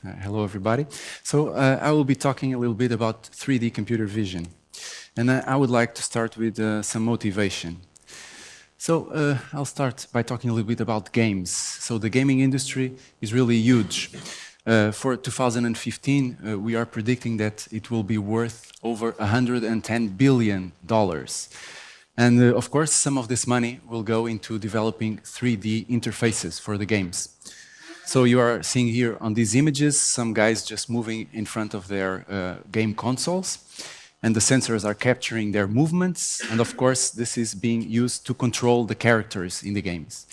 Hello, everybody. So I will be talking a little bit about 3D computer vision. And I would like to start with some motivation. So I'll start by talking a little bit about games. So the gaming industry is really huge. For 2015, we are predicting that it will be worth over $110 billion. And of course, some of this money will go into developing 3D interfaces for the games. So you are seeing here on these images, some guys just moving in front of their game consoles. And the sensors are capturing their movements. And of course, this is being used to control the characters in the games.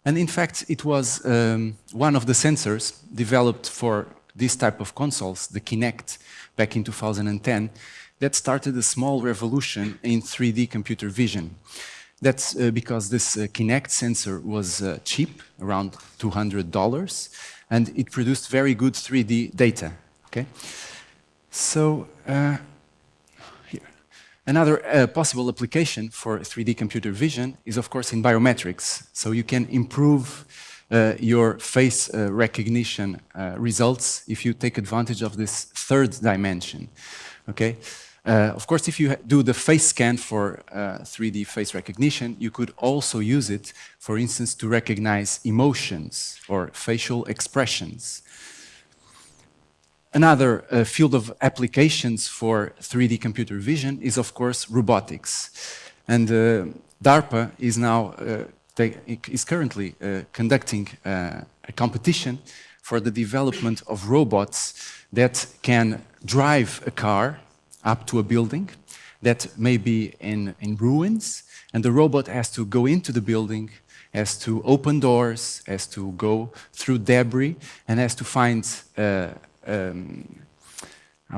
And in fact, it was one of the sensors developed for this type of consoles, the Kinect, back in 2010, that started a small revolution in 3D computer vision. That's because this Kinect sensor was cheap, around $200, and it produced very good 3D data. Okay, so here. Another possible application for 3D computer vision is, of course, in biometrics. So you can improve your face recognition results if you take advantage of this third dimension. Okay. Of course, if you do the face scan for 3D face recognition, you could also use it, for instance, to recognize emotions or facial expressions. Another field of applications for 3D computer vision is, of course, robotics. And DARPA is now is currently conducting a competition for the development of robots that can drive a car up to a building that may be in ruins, and the robot has to go into the building, has to open doors, has to go through debris, and has to find, how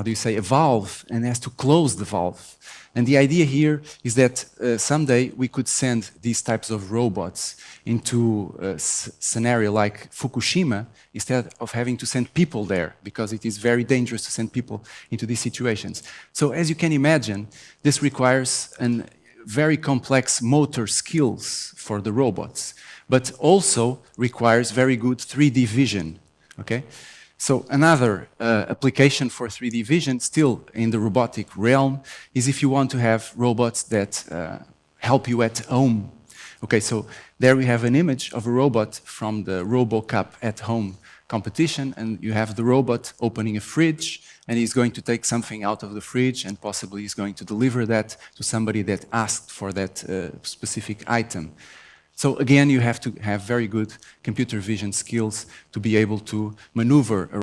do you say, a valve, and has to close the valve. And the idea here is that someday we could send these types of robots into a scenario like Fukushima instead of having to send people there, because it is very dangerous to send people into these situations. So as you can imagine, this requires very complex motor skills for the robots, but also requires very good 3D vision. Okay? So another application for 3D vision, still in the robotic realm, is if you want to have robots that help you at home. Okay, so there we have an image of a robot from the RoboCup at Home competition, and you have the robot opening a fridge, and he's going to take something out of the fridge, and possibly he's going to deliver that to somebody that asked for that specific item. So again, you have to have very good computer vision skills to be able to maneuver